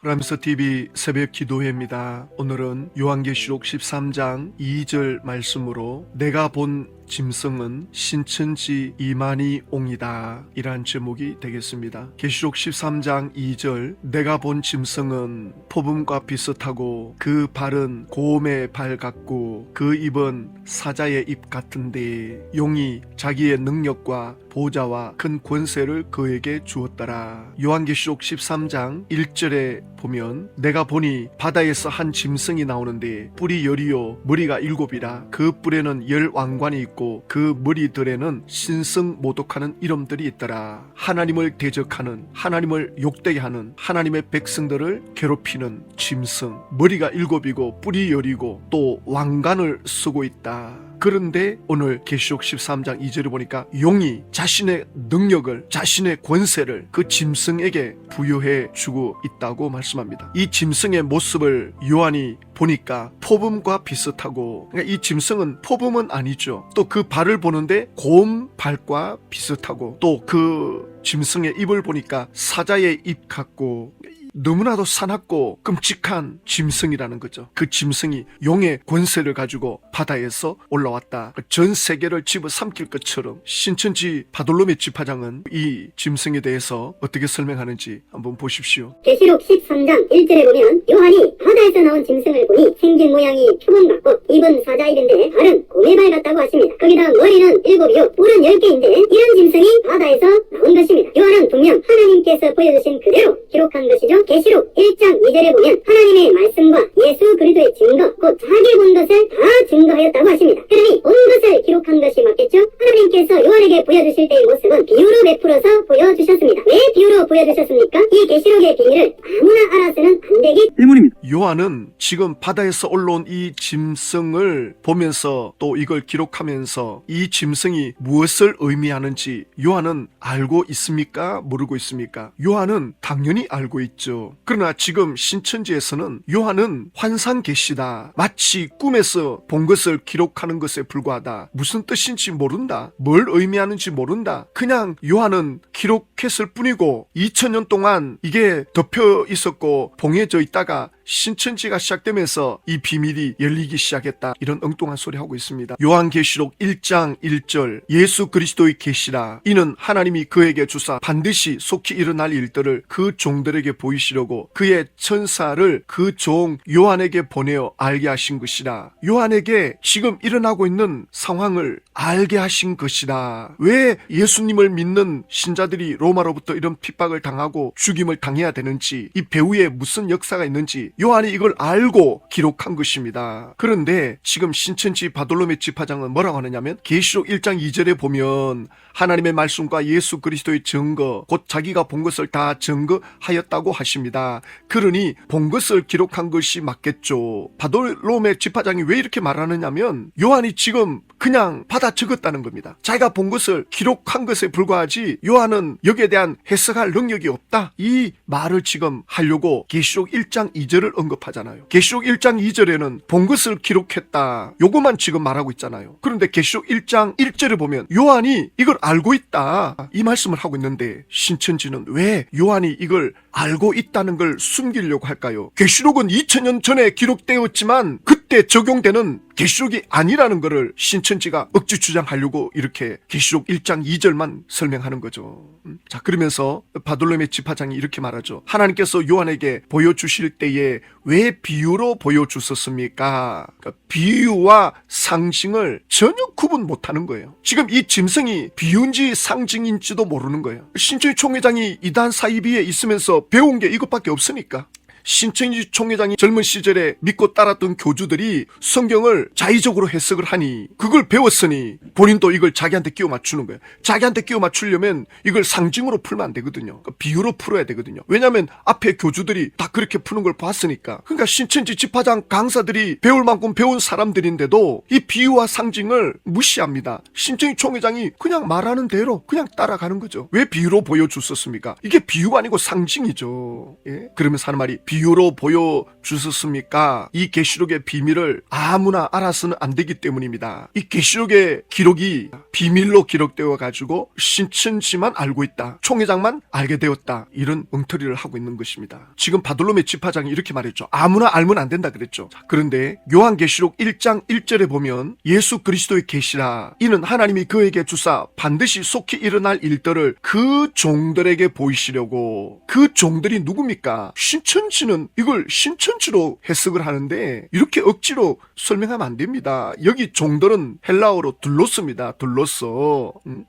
프람스TV 새벽 기도회입니다. 오늘은 요한계시록 13장 2절 말씀으로 내가 본 짐승은 신천지 이만희 옹이다 이란 제목이 되겠습니다. 계시록 13장 2절 내가 본 짐승은 포범과 비슷하고 그 발은 곰의 발 같고 그 입은 사자의 입 같은데 용이 자기의 능력과 보좌와 큰 권세를 그에게 주었더라. 요한계시록 13장 1절에 보면 내가 보니 바다에서 한 짐승이 나오는데 뿔이 열이요 머리가 일곱이라 그 뿔에는 열 왕관이 있고 그 머리들에는 신성모독하는 이름들이 있더라. 하나님을 대적하는, 하나님을 욕되게 하는, 하나님의 백성들을 괴롭히는 짐승, 머리가 일곱이고 뿔이 열이고 또 왕관을 쓰고 있다. 그런데 오늘 계시록 13장 2절을 보니까 용이 자신의 능력을, 자신의 권세를 그 짐승에게 부여해 주고 있다고 말씀합니다. 이 짐승의 모습을 요한이 보니까 포범과 비슷하고, 그러니까 이 짐승은 포범은 아니죠. 또 그 발을 보는데 곰 발과 비슷하고, 또 그 짐승의 입을 보니까 사자의 입 같고, 너무나도 사납고 끔찍한 짐승이라는 거죠. 그 짐승이 용의 권세를 가지고 바다에서 올라왔다. 전 세계를 집어삼킬 것처럼 신천지 바돌로메 지파장은 이 짐승에 대해서 어떻게 설명하는지 한번 보십시오. 계시록 13장 1절에 보면 요한이 바다에서 나온 짐승을 보니 생긴 모양이 표범 같고 입은 사자 입인데 발은 곰의 발 같다고 하십니다. 거기다 머리는 7이요 뿔은 10개인데 이런 짐승이 바다에서 나온 것입니다. 요한은 분명 하나님께서 보여주신 그대로 기록한 것이죠. 계시록 1장 2절에 보면 하나님의 말씀과 예수 그리스도의 증거, 곧 자기 본 것을 다 증거하였다고 하십니다. 그러니 본 것을 기록한 것이 맞겠죠? 하나님께서 요한에게 보여주실 때의 모습은 비유로 베풀어서 보여주셨습니다. 왜 비유로 보여주셨습니까? 이 계시록의 비밀을 아무나 알아서는 안 되기 때문입니다. 요한은 지금 바다에서 올라온 이 짐승을 보면서 또 이걸 기록하면서 이 짐승이 무엇을 의미하는지 요한은 알고 있습니까? 모르고 있습니까? 요한은 당연히 알고 있죠. 그러나 지금 신천지에서는 요한은 환상 계시다, 마치 꿈에서 본 것을 기록하는 것에 불과하다, 무슨 뜻인지 모른다, 뭘 의미하는지 모른다, 그냥 요한은 기록했을 뿐이고 2000년 동안 이게 덮여 있었고 봉해져 있다가 신천지가 시작되면서 이 비밀이 열리기 시작했다, 이런 엉뚱한 소리 하고 있습니다. 요한계시록 1장 1절 예수 그리스도의 계시라 이는 하나님이 그에게 주사 반드시 속히 일어날 일들을 그 종들에게 보이시려고 그의 천사를 그 종 요한에게 보내어 알게 하신 것이라. 요한에게 지금 일어나고 있는 상황을 알게 하신 것이라. 왜 예수님을 믿는 신자들이 로마로부터 이런 핍박을 당하고 죽임을 당해야 되는지, 이 배후에 무슨 역사가 있는지 요한이 이걸 알고 기록한 것입니다. 그런데 지금 신천지 바돌로메 지파장은 뭐라고 하느냐면 계시록 1장 2절에 보면 하나님의 말씀과 예수 그리스도의 증거, 곧 자기가 본 것을 다 증거하였다고 하십니다. 그러니 본 것을 기록한 것이 맞겠죠. 바돌로메 지파장이 왜 이렇게 말하느냐면 요한이 지금 그냥 받아 적었다는 겁니다. 자기가 본 것을 기록한 것에 불과하지 요한은 여기에 대한 해석할 능력이 없다, 이 말을 지금 하려고 계시록 1장 2절을 언급하잖아요. 계시록 1장 2절에는 본 것을 기록했다, 요것만 지금 말하고 있잖아요. 그런데 계시록 1장 1절에 보면 요한이 이걸 알고 있다, 이 말씀을 하고 있는데 신천지는 왜 요한이 이걸 알고 있다는 걸 숨기려고 할까요? 계시록은 2000년 전에 기록되었지만 그때 적용되는 계시록이 아니라는 것을 신천지가 억지 주장하려고 이렇게 계시록 1장 2절만 설명하는 거죠. 자, 그러면서 바돌로메 지파장이 이렇게 말하죠. 하나님께서 요한에게 보여주실 때에 왜 비유로 보여주셨습니까? 그러니까 비유와 상징을 전혀 구분 못하는 거예요. 지금 이 짐승이 비유인지 상징인지도 모르는 거예요. 신천지 총회장이 이단 사이비에 있으면서 배운 게 이것밖에 없으니까. 신천지 총회장이 젊은 시절에 믿고 따랐던 교주들이 성경을 자의적으로 해석을 하니 그걸 배웠으니 본인도 이걸 자기한테 끼워 맞추는 거예요. 자기한테 끼워 맞추려면 이걸 상징으로 풀면 안 되거든요. 그러니까 비유로 풀어야 되거든요. 왜냐하면 앞에 교주들이 다 그렇게 푸는 걸 봤으니까. 그러니까 신천지 지파장 강사들이 배울 만큼 배운 사람들인데도 이 비유와 상징을 무시합니다. 신천지 총회장이 그냥 말하는 대로 그냥 따라가는 거죠. 왜 비유로 보여줬었습니까? 이게 비유가 아니고 상징이죠. 예? 그러면서 하는 말이 비유로 보여주셨습니까? 이 계시록의 비밀을 아무나 알아서는 안 되기 때문입니다. 이 계시록의 기록이 비밀로 기록되어 가지고 신천지만 알고 있다, 총회장만 알게 되었다, 이런 엉터리를 하고 있는 것입니다. 지금 바돌로메 집화장이 이렇게 말했죠. 아무나 알면 안 된다 그랬죠. 자, 그런데 요한계시록 1장 1절에 보면 예수 그리스도의 계시라, 이는 하나님이 그에게 주사 반드시 속히 일어날 일들을 그 종들에게 보이시려고. 그 종들이 누굽니까? 신천지는 이걸 신천지로 해석을 하는데 이렇게 억지로 설명하면 안 됩니다. 여기 종들은 헬라어로 둘로스입니다. 둘로스.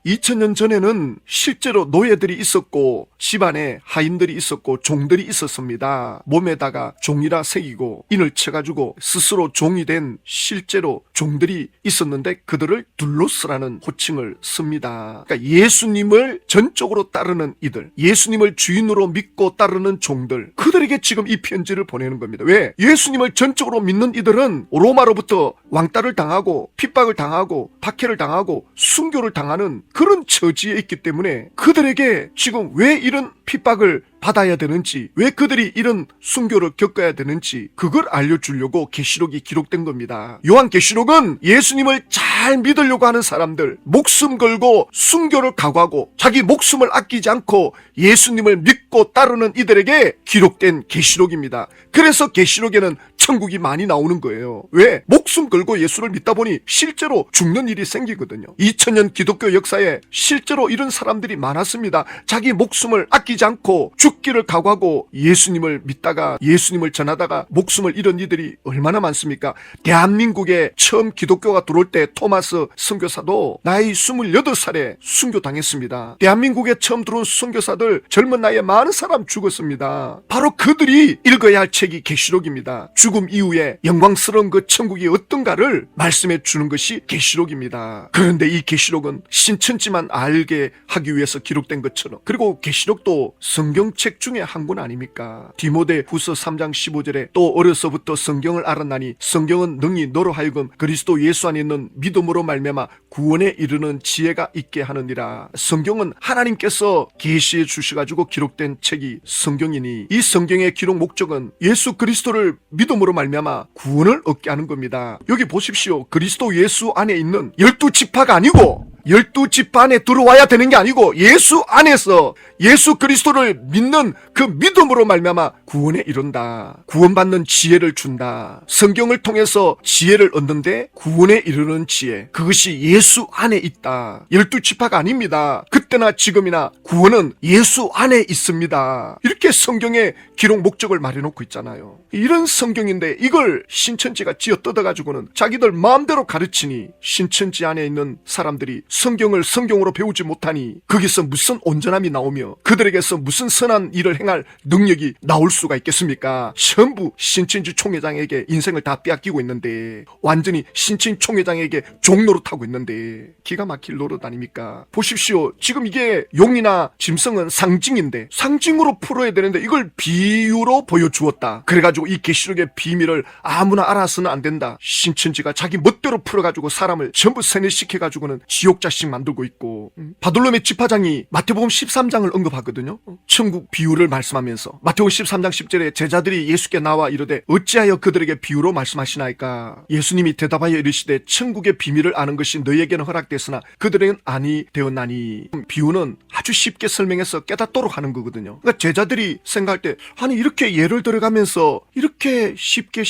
2000년 전에는 실제로 노예들이 있었고 집안에 하인들이 있었고 종들이 있었습니다. 몸에다가 종이라 새기고 인을 쳐가지고 스스로 종이 된 실제로 종들이 있었는데 그들을 둘로스라는 호칭을 씁니다. 그러니까 예수님을 전적으로 따르는 이들, 예수님을 주인으로 믿고 따르는 종들, 그들에게 지금 이 편지를 보내는 겁니다. 왜? 예수님을 전적으로 믿는 이들은 로마로부터 왕따를 당하고 핍박을 당하고 박해를 당하고 순교를 당하는 그런 처지에 있기 때문에 그들에게 지금 왜 이런 핍박을 받아야 되는지, 왜 그들이 이런 순교를 겪어야 되는지 그걸 알려주려고 계시록이 기록된 겁니다. 요한계시록은 예수님을 잘 믿으려고 하는 사람들, 목숨 걸고 순교를 각오하고 자기 목숨을 아끼지 않고 예수님을 믿고 따르는 이들에게 기록된 계시록입니다. 그래서 계시록에는 천국이 많이 나오는 거예요. 왜? 목숨 걸고 예수를 믿다 보니 실제로 죽는 일이 생기거든요. 2000년 기독교 역사에 실제로 이런 사람들이 많았습니다. 자기 목숨을 아끼지 않고 죽기를 각오하고 예수님을 믿다가 예수님을 전하다가 목숨을 잃은 이들이 얼마나 많습니까? 대한민국에 처음 기독교가 들어올 때 토마스 선교사도 나이 28살에 순교당했습니다. 대한민국에 처음 들어온 선교사들 젊은 나이에 많은 사람 죽었습니다. 바로 그들이 읽어야 할 책이 계시록입니다. 죽음 이후에 영광스러운 그 천국이 어떤가를 말씀해 주는 것이 계시록입니다. 그런데 이 계시록은 신천지만 알게 하기 위해서 기록된 것처럼, 그리고 계시록도 성경책 중에 한 권 아닙니까? 디모데 후서 3장 15절에 또 어려서부터 성경을 알았나니 성경은 능히 너로 하여금 그리스도 예수 안에 있는 믿음으로 말미암아 구원에 이르는 지혜가 있게 하느니라. 성경은 하나님께서 계시해 주셔가지고 기록된 책이 성경이니 이 성경의 기록 목적은 예수 그리스도를 믿음으로 말미암아 구원을 얻게 하는 겁니다. 여기 보십시오. 그리스도 예수 안에 있는 12지파가 아니고 12지파 안에 들어와야 되는 게 아니고 예수 안에서 예수 그리스도를 믿는 그 믿음으로 말미암아 구원에 이른다. 구원받는 지혜를 준다. 성경을 통해서 지혜를 얻는데 구원에 이르는 지혜, 그것이 예수 안에 있다. 12지파가 아닙니다. 그때나 지금이나 구원은 예수 안에 있습니다. 이렇게 성경의 기록 목적을 말해놓고 있잖아요. 이런 성경인데 이걸 신천지가 쥐어 뜯어가지고는 자기들 마음대로 가르치니 신천지 안에 있는 사람들이 성경을 성경으로 배우지 못하니 거기서 무슨 온전함이 나오며 그들에게서 무슨 선한 일을 행할 능력이 나올 수가 있겠습니까? 전부 신천지 총회장에게 인생을 다 빼앗기고 있는데, 완전히 신천지 총회장에게 종노릇하고 있는데 기가 막힐 노릇 아닙니까? 보십시오. 지금 이게 용이나 짐승은 상징인데 상징으로 풀어야 되는데 이걸 비유로 보여주었다. 그래가지고 이 계시록의 비밀을 아무나 알아서는 안 된다. 신천지가 자기 멋대로 풀어가지고 사람을 전부 세뇌시켜가지고는 지옥자식 만들고 있고, 바돌로메 집화장이 마태복음 13장을 언급하거든요. 천국 비유를 말씀하면서 마태복음 13장 10절에 제자들이 예수께 나와 이르되 어찌하여 그들에게 비유로 말씀하시나이까? 예수님이 대답하여 이르시되 천국의 비밀을 아는 것이 너희에게는 허락됐으나 그들에게는 아니 되었나니. 비유는 아주 쉽게 설명해서 깨닫도록 하는 거거든요. 그러니까 제자들이 생각할 때 아니 이렇게 예를 들어가면서 이렇게 쉽게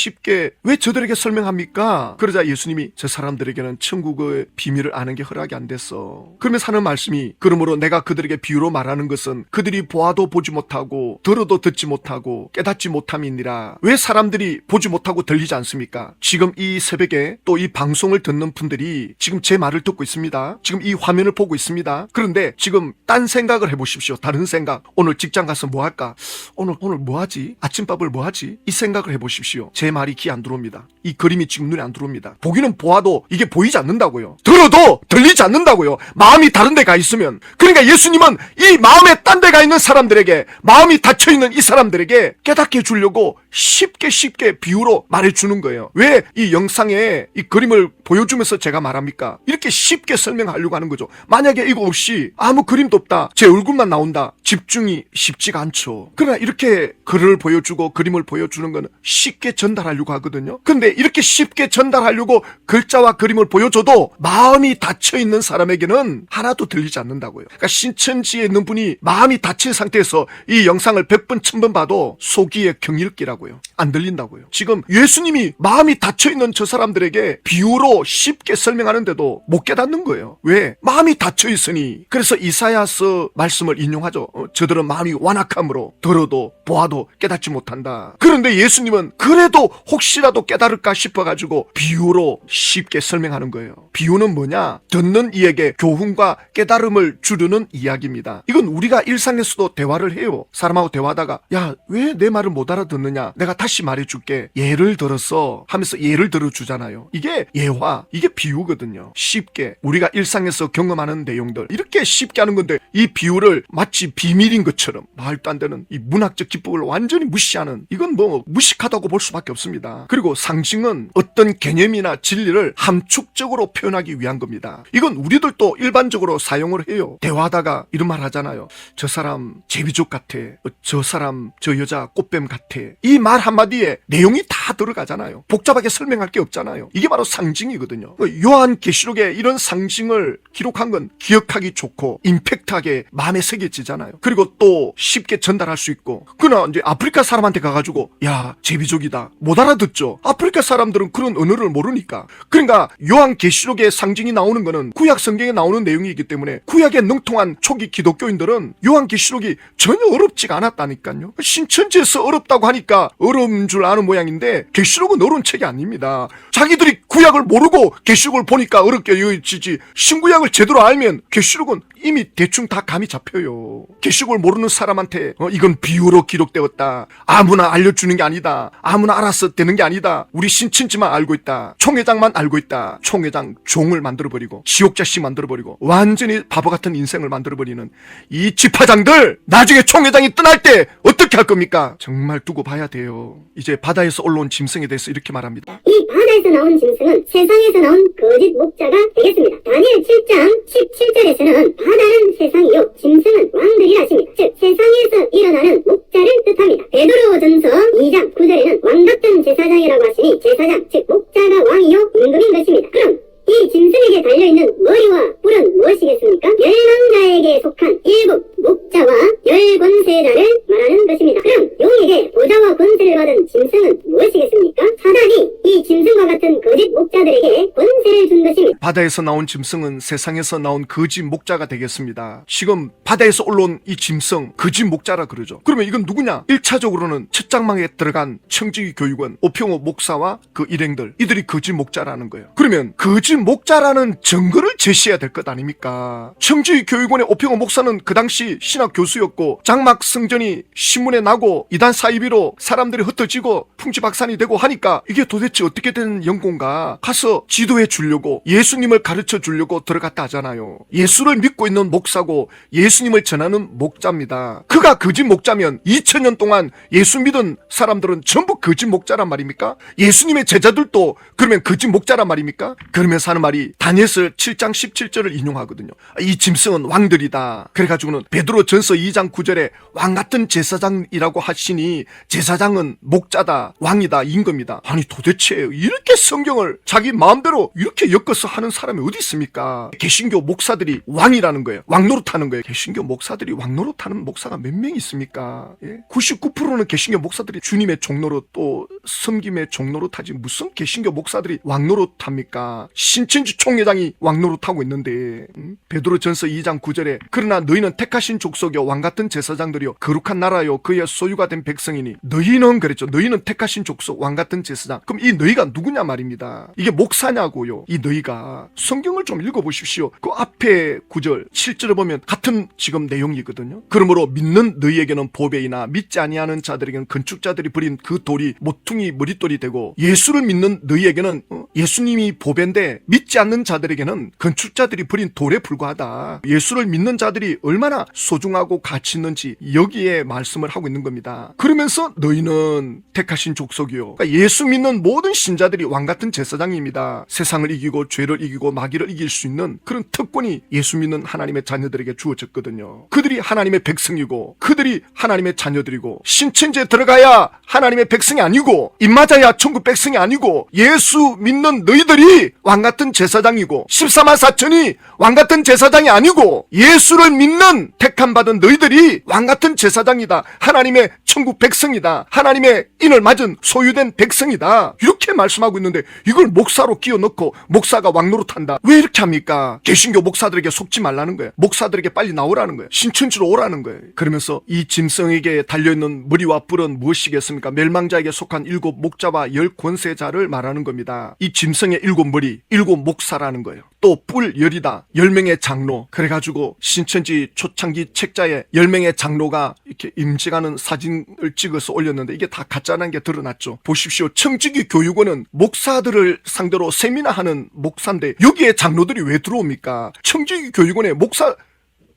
왜 저들에게 설명합니까? 그러자 예수님이 저 사람들에게는 천국의 비밀을 아는 게 허락이 안 됐어. 그러면서 하는 말씀이, 그러므로 내가 그들에게 비유로 말하는 것은 그들이 보아도 보지 못하고 들어도 듣지 못하고 깨닫지 못함이니라. 왜 사람들이 보지 못하고 들리지 않습니까? 지금 이 새벽에 또 이 방송을 듣는 분들이 지금 제 말을 듣고 있습니다. 지금 이 화면을 보고 있습니다. 그런데 지금 딴 생각을 해보십시오. 다른 생각. 오늘 직장 가서 뭐 할까? 오늘 뭐 하지? 아침밥을 뭐 하지? 이 생각을 해보십시오. 제 말이 귀에 안 들어옵니다. 이 그림이 지금 눈에 안 들어옵니다. 보기는 보아도 이게 보이지 않는다고요. 들어도 들리지 않는다고요. 마음이 다른 데 가 있으면. 그러니까 예수님은 이 마음에 딴 데 가 있는 사람들에게, 마음이 닫혀있는 이 사람들에게 깨닫게 해주려고 쉽게 비유로 말해주는 거예요. 왜 이 영상에 이 그림을 보여주면서 제가 말합니까? 이렇게 쉽게 설명하려고 하는 거죠. 만약에 이거 없이 아무 그림도 없다, 제 얼굴만 나온다, 집중이 쉽지가 않죠. 그러나 이렇게 글을 보여주고 그림을 보여주는 거는 쉽게 전달하려고 하거든요. 근데 이렇게 쉽게 전달하려고 글자와 그림을 보여줘도 마음이 닫혀있는 사람에게는 하나도 들리지 않는다고요. 그러니까 신천지에 있는 분이 마음이 닫힌 상태에서 이 영상을 100번 1000번 봐도 속이에 경읽기라고요. 안 들린다고요. 지금 예수님이 마음이 닫혀있는 저 사람들에게 비유로 쉽게 설명하는데도 못 깨닫는 거예요. 왜? 마음이 닫혀있으니. 그래서 이사야서 말씀을 인용하죠. 저들은 마음이 완악함으로 들어도 보아도 깨닫지 못한다. 그런데 예수님은 그래도 혹시라도 깨달을까 싶어가지고 비유로 쉽게 설명하는 거예요. 비유는 뭐냐? 듣는 이에게 교훈과 깨달음을 주려는 이야기입니다. 이건 우리가 일상에서도 대화를 해요. 사람하고 대화하다가 야, 왜 내 말을 못 알아듣느냐? 내가 다시 말해줄게. 예를 들어서 하면서 예를 들어주잖아요. 이게 예화, 이게 비유거든요. 쉽게 우리가 일상에서 경험하는 내용들 이렇게 쉽게 하는 건데 이 비유를 마치 비밀인 것처럼 말도 안 되는 이 문학적 기법을 완전히 무시하는, 이건 뭐 무식하다고 볼 수밖에 없습니다. 그리고 상징은 어떤 개념이나 진리를 함축적으로 표현하기 위한 겁니다. 이건 우리들도 일반적으로 사용을 해요. 대화하다가 이런 말 하잖아요. 저 사람 제비족 같아. 저 사람 저 여자 꽃뱀 같아. 이 말 한마디에 내용이 다 들어가잖아요. 복잡하게 설명할 게 없잖아요. 이게 바로 상징이거든요. 요한계시록에 이런 상징을 기록한 건 기억하기 좋고 임팩트하게 마음에 새겨지잖아요. 그리고 또 쉽게 전달할 수 있고. 그러나 이제 아프리카 사람한테 가가지고 야, 제비족이다, 못 알아듣죠. 아프리카 사람들은 그런 언어를 모르니까. 그러니까 요한계시록에 상징이 나오는 거는 구약 성경에 나오는 내용이기 때문에 구약에 능통한 초기 기독교인들은 요한계시록이 전혀 어렵지가 않았다니까요. 신천지에서 어렵다고 하니까 어려운 줄 아는 모양인데 계시록은 어려운 책이 아닙니다. 자기들이 구약을 모르고 계시록을 보니까 어렵게 여겨지지, 신구약을 제대로 알면 계시록은 이미 대충 다 감이 잡혀요. 계시록을 모르는 사람한테 이건 비유로 기록되었다, 아무나 알려주는 게 아니다, 아무나 알아서 되는 게 아니다, 우리 신천지만 알고 있다, 총회장만 알고 있다, 총회장 종을 만들어버리고 지옥자씨 만들어버리고 완전히 바보 같은 인생을 만들어버리는 이 지파장들, 나중에 총회장이 떠날 때 어떻게 할 겁니까? 정말 두고 봐야 돼요. 이제 바다에서 올라온 짐승에 대해서 이렇게 말합니다. 이 바다에서 나온 짐승은 세상에서 나온 거짓 목자가 되겠습니다. 다니엘 7장 17절에서는 바다는 세상이요 짐승은 왕들이라 하십니다. 즉 세상에서 일어나는 목자를 뜻합니다. 베드로전서 2장 9절에는 왕 같은 제사장이라고 하시니 제사장 즉 목자가 왕이요 임금인 것입니다. 그럼 이 짐승에게 달려있는 머리와 뿔은 무엇이겠습니까? 멸망자에게 속한 일곱 목자와 열 권세자를 말하는 것입니다. 그럼 용에게 보좌와 권세를 받은 짐승은 무엇이겠습니까? 사단이 이 짐승과 같은 거짓 목자들에게 권세를 준 것입니다. 바다에서 나온 짐승은 세상에서 나온 거짓 목자가 되겠습니다. 지금 바다에서 올라온 이 짐승 거짓 목자라 그러죠. 그러면 이건 누구냐? 1차적으로는 첫 장막에 들어간 청지기 교육원 오평호 목사와 그 일행들, 이들이 거짓 목자라는 거예요. 그러면 거짓 목자라는 증거를 제시해야 될 것 아닙니까? 청지기 교육원의 오평호 목사는 그 당시 신학 교수였고 장막 성전이 신문에 나고 이단 사이비로 사람들이 흩어지고 풍지박산이 되고 하니까 이게 도대체 어떻게 된 연고인가 가서 지도해 주려고, 예수님을 가르쳐 주려고 들어갔다 하잖아요. 예수를 믿고 있는 목사고 예수님을 전하는 목자입니다. 그가 거짓 목자면 2000년 동안 예수 믿은 사람들은 전부 거짓 목자란 말입니까? 예수님의 제자들도 그러면 거짓 목자란 말입니까? 그러면서 하는 말이 다니엘서 7장 17절을 인용하거든요. 이 짐승은 왕들이다. 그래가지고는 베드로전서 2장 9절에 왕 같은 제사장이라고 하시니 제사장은 목자다, 왕이다, 임금이다. 아니 도대체 이렇게 성경을 자기 마음대로 이렇게 엮어서 하는 사람이 어디 있습니까? 개신교 목사들이 왕이라는 거예요. 왕노릇하는 거예요. 개신교 목사들이 왕노릇하는 목사가 몇 명 있습니까? 예? 99%는 개신교 목사들이 주님의 종노릇 또 섬김의 종노릇하지 무슨 개신교 목사들이 왕노릇합니까? 신천지 총회장이 왕노릇하고 있는데 베드로전서 2장 9절에 그러나 너희는 택하신 족속이요 왕같은 제사장들이요 거룩한 나라요 그의 소유가 된 백성이니, 너희는 그랬죠. 너희는 택하신 족속 왕같은 제사장. 그럼 이 너희가 누구냐 말입니다. 이게 목사냐고요. 이 너희가 성경을 좀 읽어보십시오. 그 앞에 9절 7절을 보면 같은 지금 내용이거든요. 그러므로 믿는 너희에게는 보배이나 믿지 아니하는 자들에게는 건축자들이 버린 그 돌이 모퉁이 짐승이 머릿돌이 되고 예수를 믿는 너희에게는 예수님이 보배인데 믿지 않는 자들에게는 건축자들이 버린 돌에 불과하다. 예수를 믿는 자들이 얼마나 소중하고 가치 있는지 여기에 말씀을 하고 있는 겁니다. 그러면서 너희는 택하신 족속이요. 그러니까 예수 믿는 모든 신자들이 왕같은 제사장입니다. 세상을 이기고 죄를 이기고 마귀를 이길 수 있는 그런 특권이 예수 믿는 하나님의 자녀들에게 주어졌거든요. 그들이 하나님의 백성이고 그들이 하나님의 자녀들이고 신천지에 들어가야 하나님의 백성이 아니고 입 맞아야 천국 백성이 아니고 예수 믿는 너희들이 왕같은 제사장이고 14만 4천이 왕같은 제사장이 아니고 예수를 믿는 택함받은 너희들이 왕같은 제사장이다. 하나님의 천국 백성이다. 하나님의 인을 맞은 소유된 백성이다. 이렇게 말씀하고 있는데 이걸 목사로 끼워 넣고 목사가 왕노릇한다. 왜 이렇게 합니까? 개신교 목사들에게 속지 말라는 거예요. 목사들에게 빨리 나오라는 거예요. 신천지로 오라는 거예요. 그러면서 이 짐승에게 달려있는 머리와 뿔은 무엇이겠습니까? 멸망자에게 속한 7 목자와 10 권세자를 말하는 겁니다. 이 짐승의 7 머리, 7 목사라는 거예요. 또 뿔 10이다. 10명의 장로. 그래가지고 신천지 초창기 책자에 10명의 장로가 이렇게 임직하는 사진을 찍어서 올렸는데 이게 다 가짜라는 게 드러났죠. 보십시오. 청지기 교육원은 목사들을 상대로 세미나하는 목사인데 여기에 장로들이 왜 들어옵니까? 청지기 교육원에 목사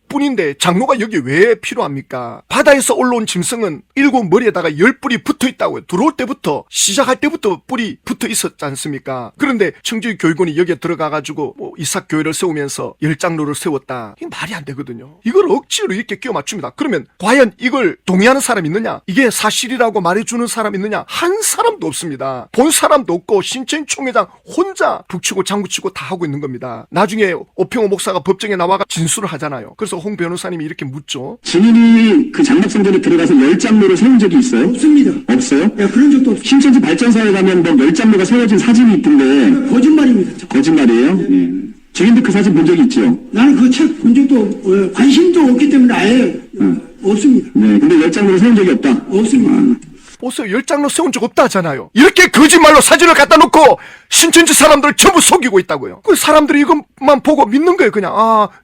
뿐인데 장로가 여기 왜 필요합니까? 바다에서 올라온 짐승은 7 머리에다가 10뿔이 붙어 있다고요. 들어올 때부터 시작할 때부터 뿔이 붙어 있었지 않습니까? 그런데 청주의 교육원이 여기에 들어가가지고 이삭 교회를 세우면서 10장로를 세웠다. 이게 말이 안 되거든요. 이걸 억지로 이렇게 끼워 맞춥니다. 그러면 과연 이걸 동의하는 사람 있느냐? 이게 사실이라고 말해주는 사람 있느냐? 한 사람도 없습니다. 본 사람도 없고 신천 총회장 혼자 북치고 장구치고 다 하고 있는 겁니다. 나중에 오평호 목사가 법정에 나와가 진술을 하잖아요. 그래서 홍 변호사님이 이렇게 묻죠. 증인이 그 장막성전에 들어가서 10장로를 세운 적이 있어요? 없습니다. 없어요? 야, 그런 적도 없습니다. 신천지 발전사에 가면 뭐 10장로가 세워진 사진이 있던데 거짓말입니다. 거짓말이에요? 네. 증인도 그 사진 본 적이 있죠? 나는 그 책 본 적도 관심도 없기 때문에 아예 없습니다. 네, 근데 10장로를 세운 적이 없다? 없습니다. 보세요. 10장로 세운 적 없다 하잖아요. 이렇게 거짓말로 사진을 갖다 놓고 신천지 사람들을 전부 속이고 있다고요. 그 사람들이 이것만 보고 믿는 거예요. 그냥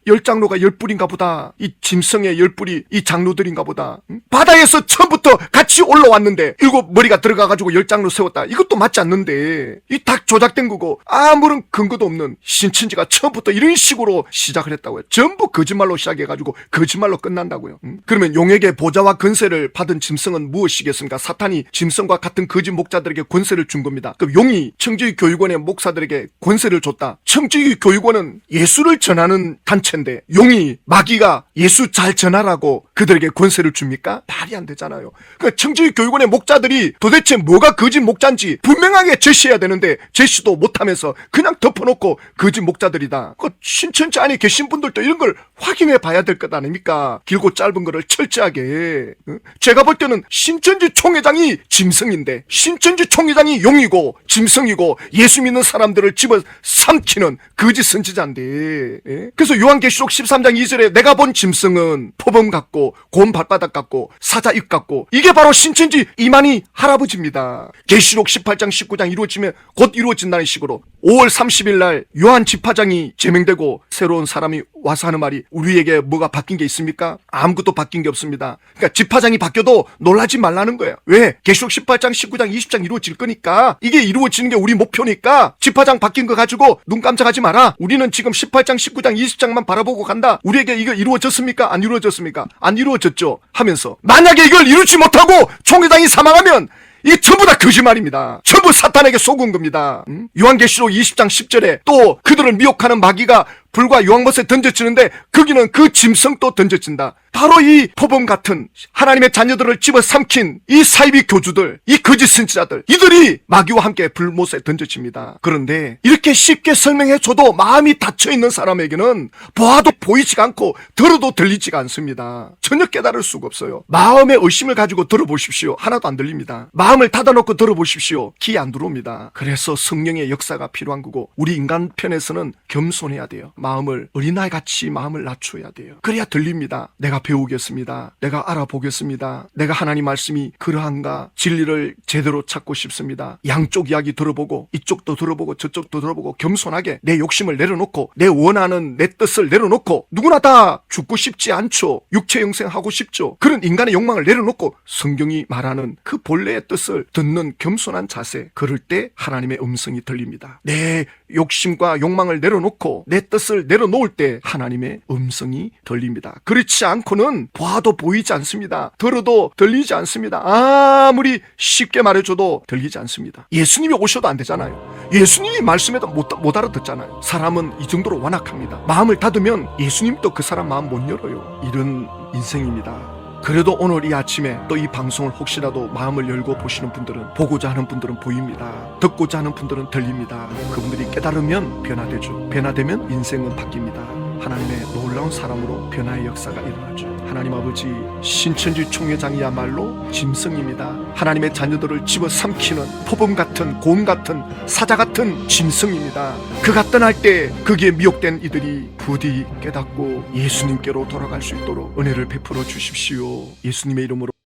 10장로가 10뿔인가 보다. 이 짐승의 10뿔이 이 장로들인가 보다. 바다에서 처음부터 같이 올라왔는데 7 머리가 들어가가지고 10장로 세웠다. 이것도 맞지 않는데 이 다 조작된 거고 아무런 근거도 없는 신천지가 처음부터 이런 식으로 시작을 했다고요. 전부 거짓말로 시작해가지고 거짓말로 끝난다고요. 그러면 용에게 보좌와 권세를 받은 짐승은 무엇이겠습니까? 사탄이 짐승과 같은 거짓 목자들에게 권세를 준 겁니다. 그럼 용이 청지기 교육원의 목사들에게 권세를 줬다. 청지기 교육원은 예수를 전하는 단체인데 용이 마귀가 예수 잘 전하라고 그들에게 권세를 줍니까? 말이 안 되잖아요. 그러니까 청지기 교육원의 목자들이 도대체 뭐가 거짓 목자인지 분명하게 제시해야 되는데 제시도 못하면서 그냥 덮어놓고 거짓 목자들이다. 그 신천지 안에 계신 분들도 이런 걸 확인해 봐야 될 것 아닙니까? 길고 짧은 거를 철저하게. 제가 볼 때는 신천지 총회장이 짐승인데 신천지 총회장이 용이고 짐승이고 예수 믿는 사람들을 집어 삼키는 거짓 선지자인데. 예? 그래서 요한계시록 13장 2절에 내가 본 짐승은 표범 같고 곰 발바닥 같고 사자 입 같고 이게 바로 신천지 이만희 할아버지입니다. 계시록 18장 19장 이루어지면 곧 이루어진다는 식으로 5월 30일 날 요한 집화장이 제명되고 새로운 사람이 와서 하는 말이 우리에게 뭐가 바뀐 게 있습니까? 아무것도 바뀐 게 없습니다. 그러니까 집화장이 바뀌어도 놀라지 말라는 거예요. 왜? 계시록 18장 19장 20장 이루어질 거니까 이게 이루어지는 게 우리 목표니까 집화장 바뀐 거 가지고 눈 깜짝하지 마라. 우리는 지금 18장 19장 20장만 바라보고 간다. 우리에게 이거 이루어졌습니까? 안 이루어졌습니까? 안 이루어졌죠 하면서 만약에 이걸 이루지 못하고 총회장이 사망하면 이게 전부 다 거짓말입니다. 전부 사탄에게 속은 겁니다. 요한계시록 20장 10절에 또 그들을 미혹하는 마귀가 불과 요한못에 던져지는데 거기는 그 짐승도 던져진다. 바로 이 표범 같은 하나님의 자녀들을 집어삼킨 이 사이비 교주들, 이 거짓 선지자들, 이들이 마귀와 함께 불못에 던져집니다. 그런데 이렇게 쉽게 설명해줘도 마음이 닫혀있는 사람에게는 보아도 보이지가 않고 들어도 들리지가 않습니다. 전혀 깨달을 수가 없어요. 마음의 의심을 가지고 들어보십시오. 하나도 안 들립니다. 마음을 닫아놓고 들어보십시오. 귀 안 들어옵니다. 그래서 성령의 역사가 필요한 거고 우리 인간 편에서는 겸손해야 돼요. 마음을 어린아이같이 마음을 낮춰야 돼요. 그래야 들립니다. 내가 배우겠습니다. 내가 알아보겠습니다. 내가 하나님 말씀이 그러한가 진리를 제대로 찾고 싶습니다. 양쪽 이야기 들어보고 이쪽도 들어보고 저쪽도 들어보고 겸손하게 내 욕심을 내려놓고 내 원하는 내 뜻을 내려놓고 누구나 다 죽고 싶지 않죠. 육체 영생하고 싶죠. 그런 인간의 욕망을 내려놓고 성경이 말하는 그 본래의 뜻을 듣는 겸손한 자세, 그럴 때 하나님의 음성이 들립니다. 내 욕심과 욕망을 내려놓고 내 뜻을 내려놓을 때 하나님의 음성이 들립니다. 그렇지 않고는 봐도 보이지 않습니다. 들어도 들리지 않습니다. 아무리 쉽게 말해줘도 들리지 않습니다. 예수님이 오셔도 안 되잖아요. 예수님이 말씀해도 못 알아듣잖아요. 사람은 이 정도로 완악합니다. 마음을 닫으면 예수님도 그 사람 마음 못 열어요. 이런 인생입니다. 그래도 오늘 이 아침에 또 이 방송을 혹시라도 마음을 열고 보시는 분들은, 보고자 하는 분들은 보입니다. 듣고자 하는 분들은 들립니다. 그분들이 깨달으면 변화되죠. 변화되면 인생은 바뀝니다. 하나님의 놀라운 사람으로 변화의 역사가 일어나죠. 하나님 아버지, 신천지 총회장이야말로 짐승입니다. 하나님의 자녀들을 집어삼키는 포범 같은, 곰 같은, 사자 같은 짐승입니다. 그가 떠날 때 거기에 미혹된 이들이 부디 깨닫고 예수님께로 돌아갈 수 있도록 은혜를 베풀어 주십시오. 예수님의 이름으로